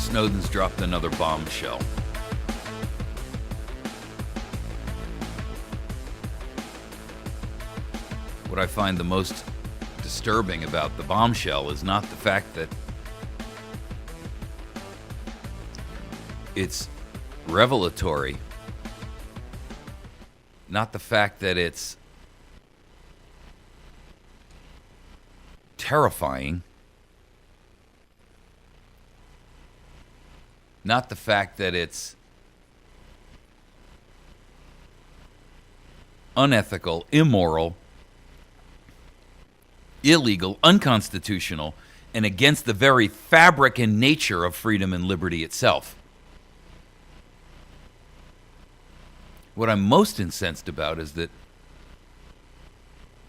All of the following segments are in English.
Snowden's dropped another bombshell. What I find the most disturbing about the bombshell is not the fact that it's revelatory, not the fact that it's terrifying, not the fact that it's unethical, immoral, illegal, unconstitutional, and against the very fabric and nature of freedom and liberty itself. What I'm most incensed about is that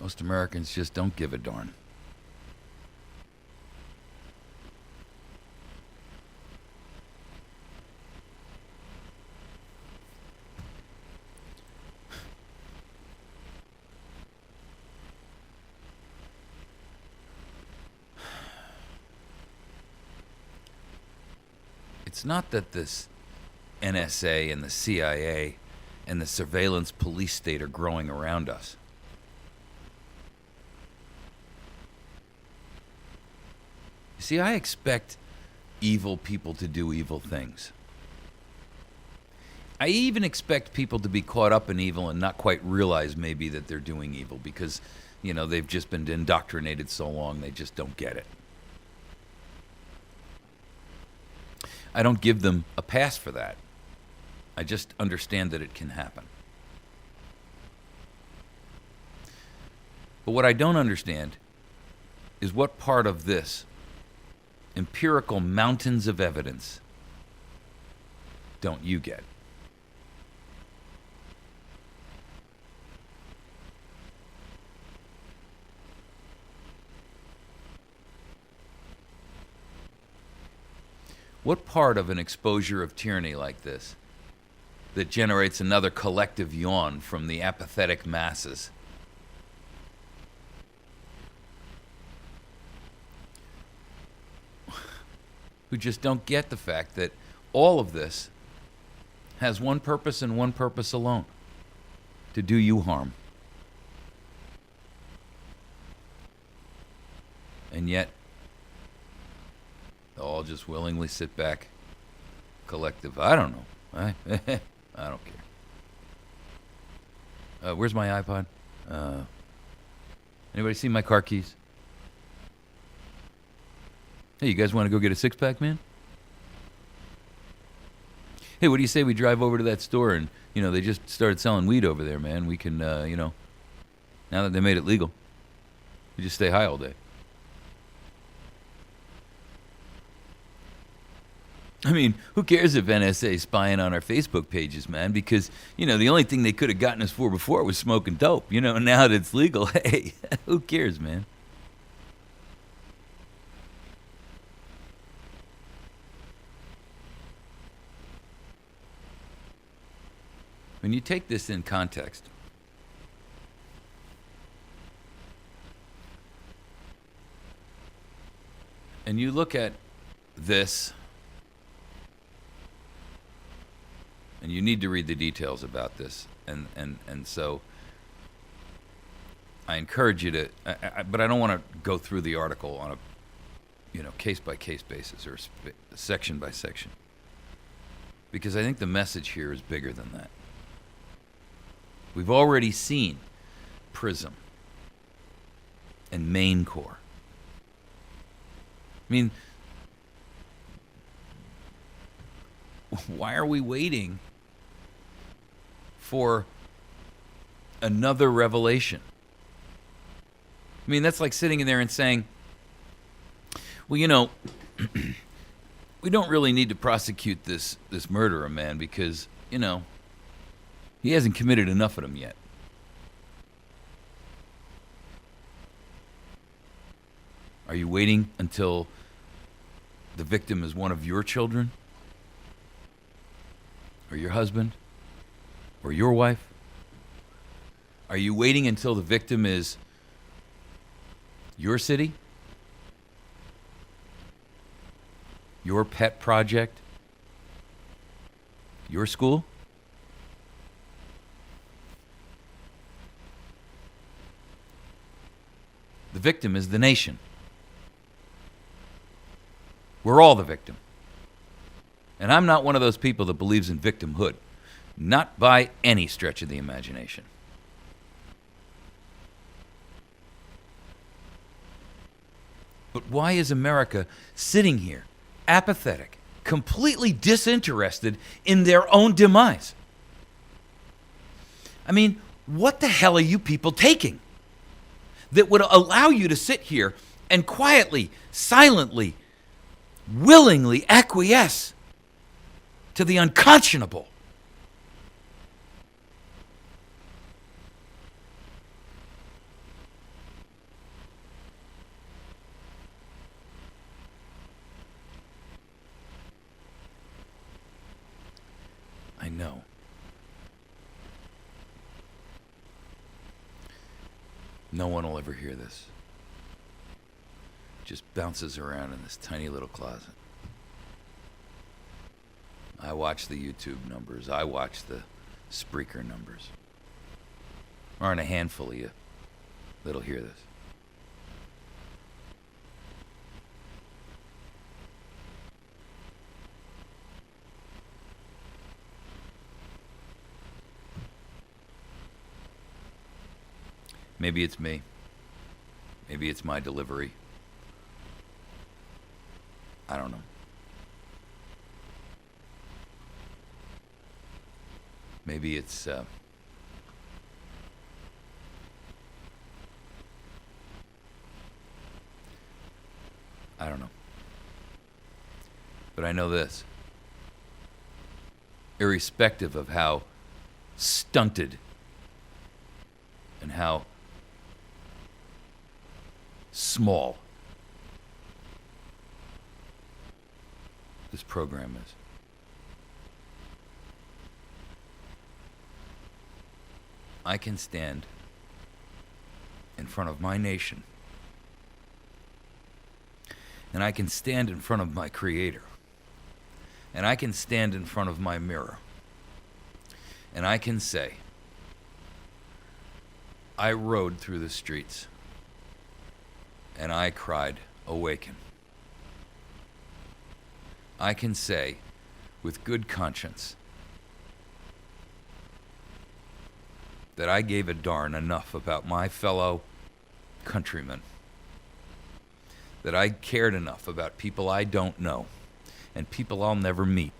most Americans just don't give a darn. It's not that this NSA and the CIA and the surveillance police state are growing around us. You see, I expect evil people to do evil things. I even expect people to be caught up in evil and not quite realize maybe that they're doing evil because, you know, they've just been indoctrinated so long they just don't get it. I don't give them a pass for that. I just understand that it can happen. But what I don't understand is what part of this empirical mountains of evidence don't you get? What part of an exposure of tyranny like this that generates another collective yawn from the apathetic masses who just don't get the fact that all of this has one purpose and one purpose alone: to do you harm. And yet they'll all just willingly sit back, collective. I don't know. I don't care. Where's my iPod? Anybody see my car keys? Hey, you guys want to go get a six-pack, man? Hey, what do you say we drive over to that store and, you know, they just started selling weed over there, man. We can, you know, now that they made it legal, we just stay high all day. I mean, who cares if NSA is spying on our Facebook pages, man? Because, you know, the only thing they could have gotten us for before was smoking dope. You know, now that it's legal, hey, who cares, man? When you take this in context, and you look at this, and you need to read the details about this, and so I encourage you to, but I don't want to go through the article on a, you know, case by case basis or section by section, because I think the message here is bigger than that. We've already seen PRISM and Main Core. I mean, why are we waiting for another revelation? I mean, that's like sitting in there and saying, well, you know, we don't really need to prosecute this murderer, man, because, you know, he hasn't committed enough of them yet. Are you waiting until the victim is one of your children? Or your husband? Or your wife? Are you waiting until the victim is your city? Your pet project? Your school? The victim is the nation. We're all the victim. And I'm not one of those people that believes in victimhood. Not by any stretch of the imagination. But why is America sitting here, apathetic, completely disinterested in their own demise? I mean, what the hell are you people taking that would allow you to sit here and quietly, silently, willingly acquiesce to the unconscionable? I know. No one will ever hear this. It just bounces around in this tiny little closet. I watch the YouTube numbers. I watch the Spreaker numbers. There aren't a handful of you that'll hear this. Maybe it's me. Maybe it's my delivery. I don't know. Maybe it's I don't know. But I know this. Irrespective of how stunted and how small this program is, I can stand in front of my nation, and I can stand in front of my Creator, and I can stand in front of my mirror, and I can say, I rode through the streets and I cried, awaken. I can say with good conscience that I gave a darn enough about my fellow countrymen, that I cared enough about people I don't know, and people I'll never meet,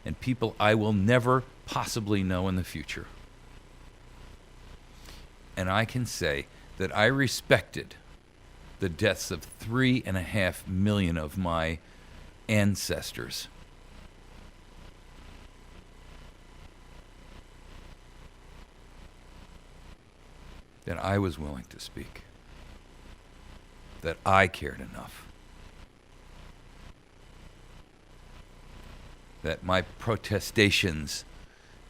and people I will never possibly know in the future. And I can say that I respected the deaths of 3.5 million of my ancestors. That I was willing to speak. That I cared enough. That my protestations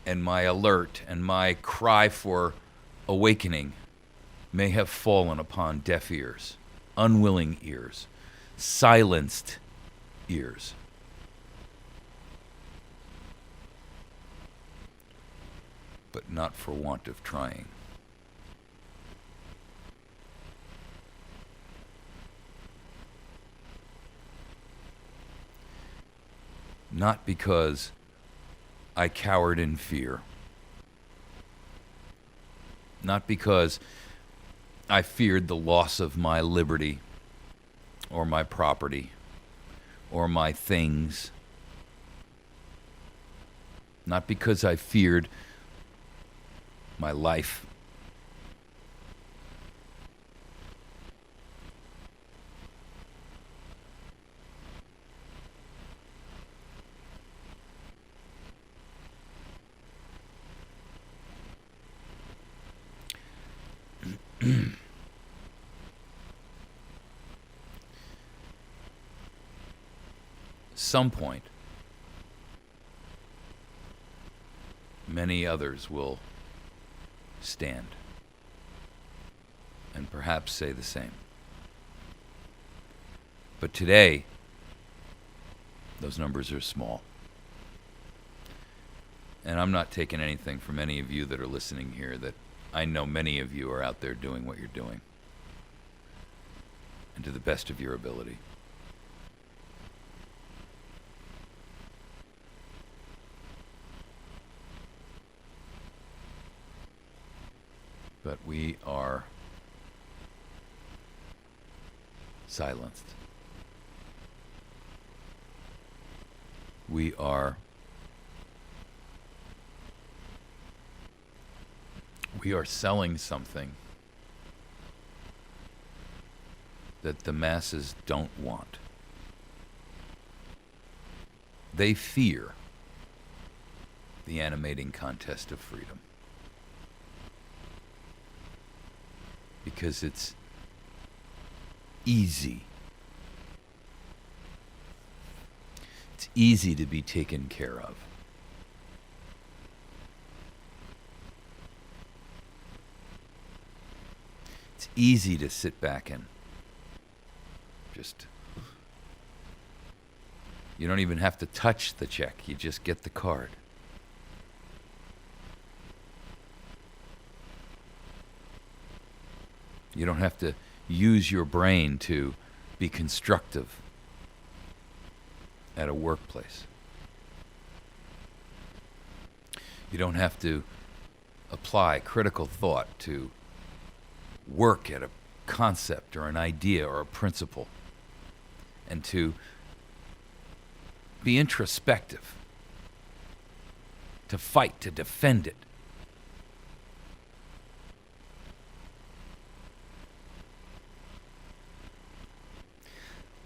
and my alert and my cry for awakening may have fallen upon deaf ears, unwilling ears, silenced ears. But not for want of trying. Not because I cowered in fear. Not because I feared the loss of my liberty or my property or my things. Not because I feared my life. Some point, many others will stand and perhaps say the same. But today, Those numbers are small. And I'm not taking anything from any of you that are listening here, that I know many of you are out there doing what you're doing, and to the best of your ability. But we are silenced. We are selling something that the masses don't want. They fear the animating contest of freedom because it's easy. It's easy to be taken care of. It's easy to sit back and just, you don't even have to touch the check. You just get the card. You don't have to use your brain to be constructive at a workplace. You don't have to apply critical thought to work at a concept or an idea or a principle, and to be introspective, to fight, to defend it.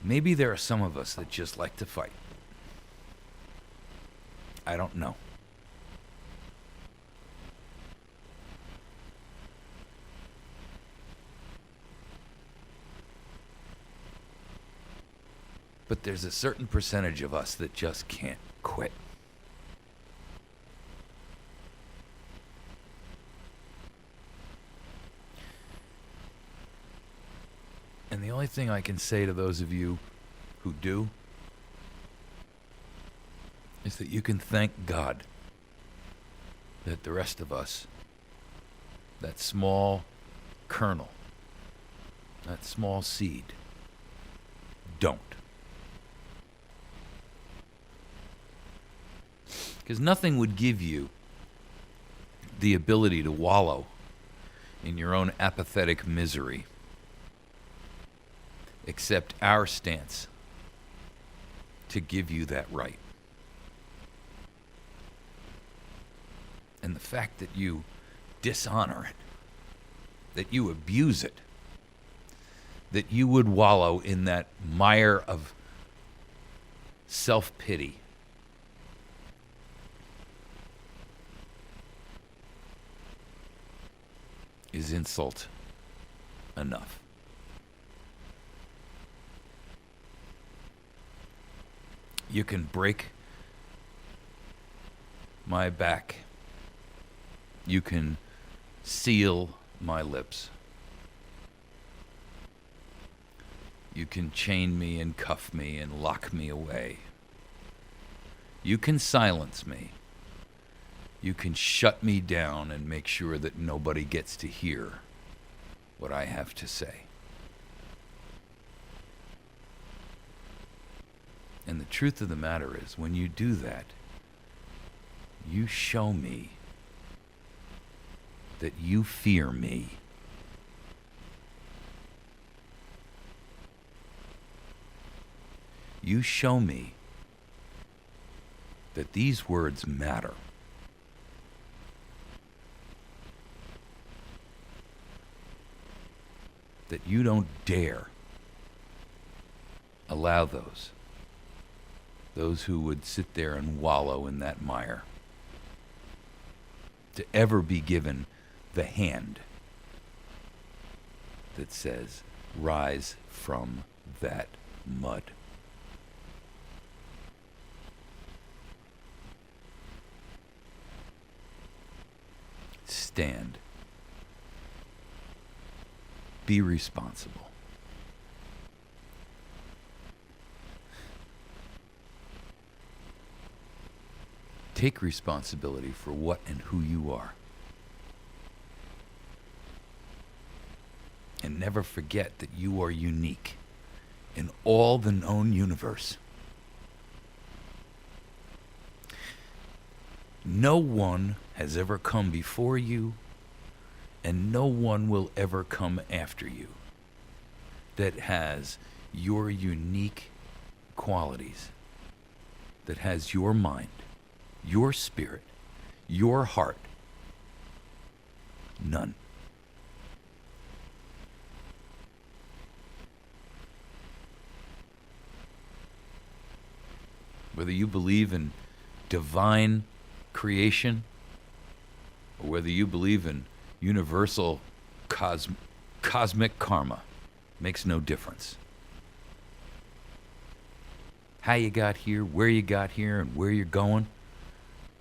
Maybe there are some of us that just like to fight. I don't know. But there's a certain percentage of us that just can't quit. And the only thing I can say to those of you who do is that you can thank God that the rest of us, that small kernel, that small seed, don't. Because nothing would give you the ability to wallow in your own apathetic misery except our stance to give you that right. And the fact that you dishonor it, that you abuse it, that you would wallow in that mire of self-pity, is insult enough. You can break my back. You can seal my lips. You can chain me and cuff me and lock me away. You can silence me. You can shut me down and make sure that nobody gets to hear what I have to say. And the truth of the matter is, when you do that, you show me that you fear me. You show me that these words matter. That you don't dare allow those who would sit there and wallow in that mire to ever be given the hand that says, rise from that mud. Stand. Be responsible. Take responsibility for what and who you are. And never forget that you are unique in all the known universe. No one has ever come before you, and no one will ever come after you that has your unique qualities, that has your mind, your spirit, your heart. None. Whether you believe in divine creation, or whether you believe in universal cosmic karma, makes no difference. How you got here, where you got here, and where you're going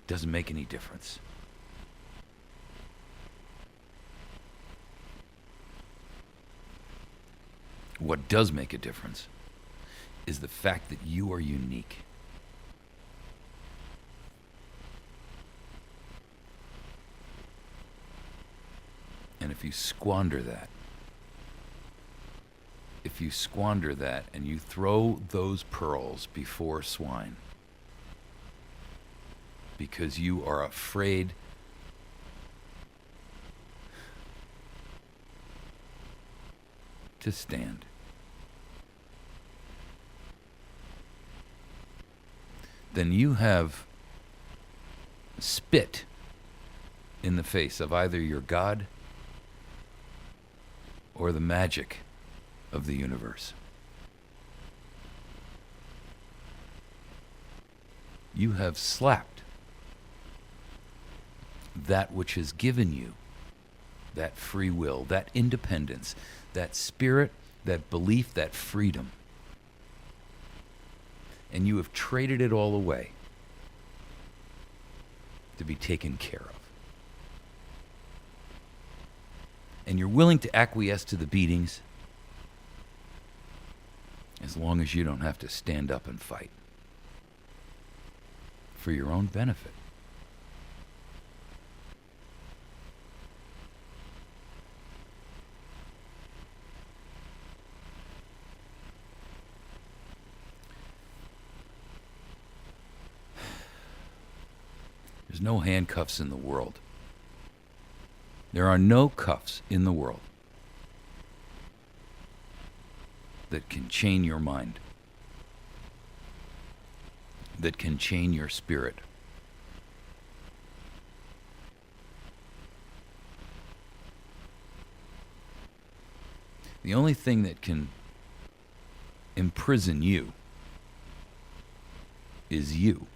doesn't make any difference. What does make a difference is the fact that you are unique. And if you squander that and you throw those pearls before swine because you are afraid to stand, then you have spit in the face of either your God or the magic of the universe. You have slapped that which has given you that free will, that independence, that spirit, that belief, that freedom. And you have traded it all away to be taken care of. And you're willing to acquiesce to the beatings as long as you don't have to stand up and fight for your own benefit. There's no handcuffs in the world. There are no cuffs in the world that can chain your mind, that can chain your spirit. The only thing that can imprison you is you.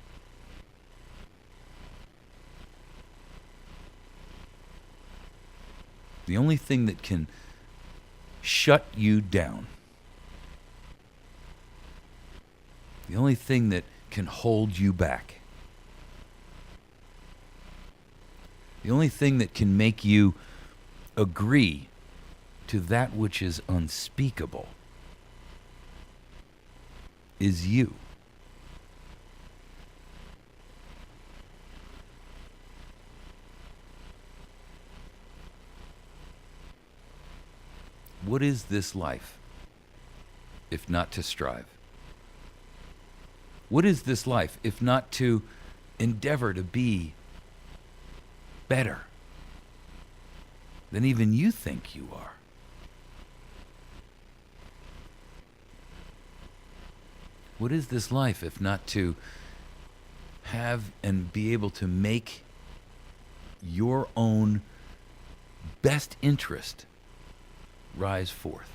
The only thing that can shut you down, the only thing that can hold you back, the only thing that can make you agree to that which is unspeakable is you. What is this life, if not to strive? What is this life, if not to endeavor to be better than even you think you are? What is this life, if not to have and be able to make your own best interest rise forth?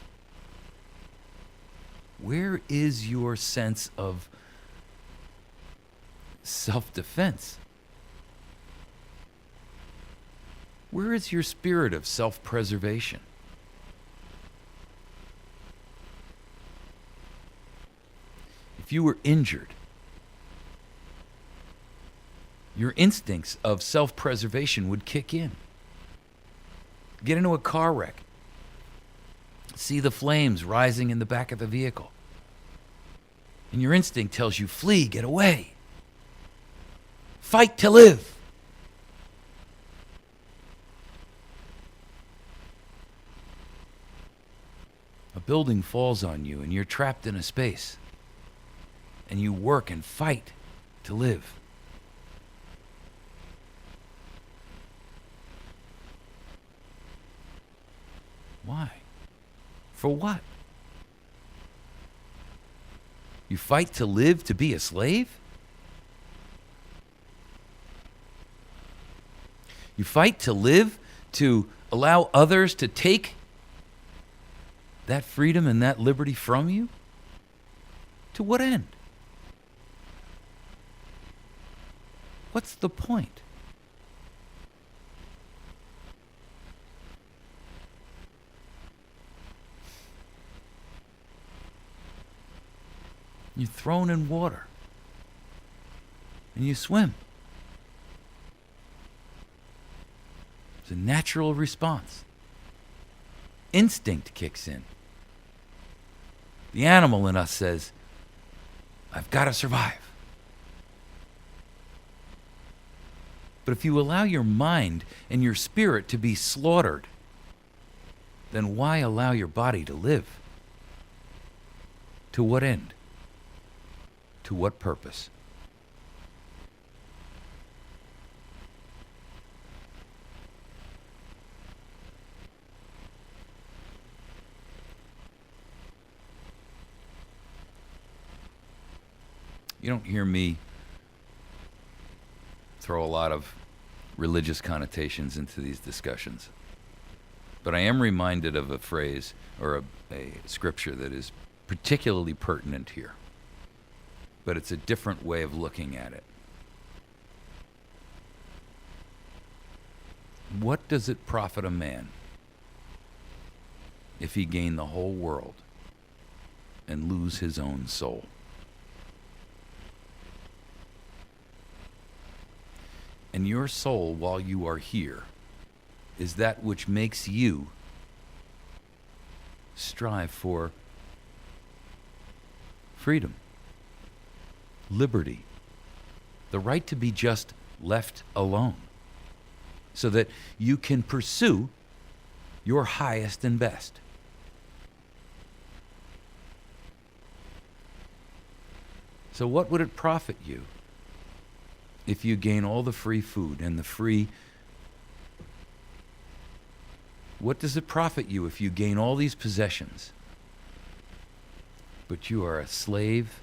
Where is your sense of self-defense? Where is your spirit of self-preservation? If you were injured, your instincts of self-preservation would kick in. Get into a car wreck. See the flames rising in the back of the vehicle. And your instinct tells you, flee, get away. Fight to live. A building falls on you and you're trapped in a space. And you work and fight to live. Why? For what? You fight to live to be a slave? You fight to live to allow others to take that freedom and that liberty from you? To what end? What's the point? You're thrown in water and you swim. It's a natural response. Instinct kicks in. The animal in us says, I've got to survive. But if you allow your mind and your spirit to be slaughtered, then why allow your body to live? To what end? To what purpose? You don't hear me throw a lot of religious connotations into these discussions. But I am reminded of a phrase or a scripture that is particularly pertinent here. But it's a different way of looking at it. What does it profit a man if he gain the whole world and lose his own soul? And your soul, while you are here, is that which makes you strive for freedom, liberty, the right to be just left alone, so that you can pursue your highest and best. So what would it profit you if you gain all the free food and the free... What does it profit you if you gain all these possessions, but you are a slave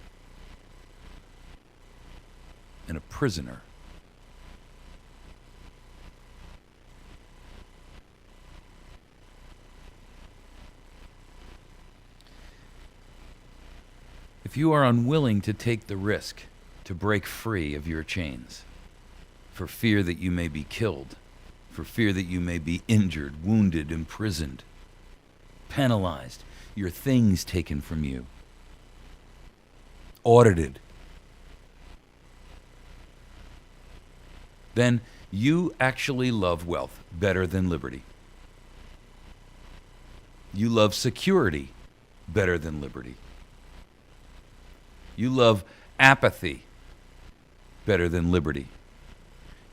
and a prisoner? If you are unwilling to take the risk to break free of your chains, for fear that you may be killed, for fear that you may be injured, wounded, imprisoned, penalized, your things taken from you, audited, then you actually love wealth better than liberty. You love security better than liberty. You love apathy better than liberty.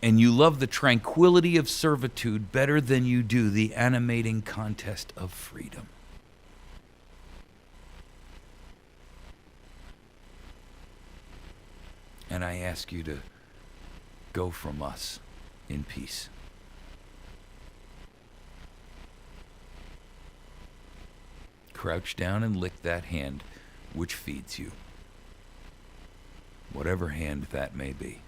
And you love the tranquility of servitude better than you do the animating contest of freedom. And I ask you to go from us in peace. Crouch down and lick that hand which feeds you, whatever hand that may be.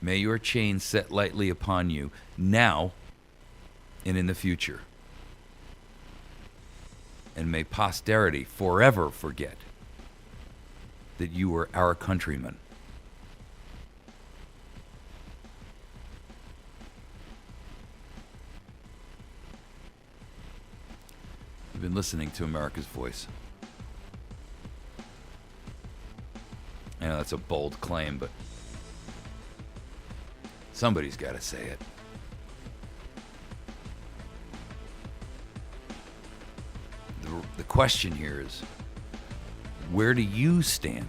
May your chains set lightly upon you now and in the future. And may posterity forever forget that you were our countrymen. You've been listening to America's Voice. I know that's a bold claim, but somebody's got to say it. The question here is, where do you stand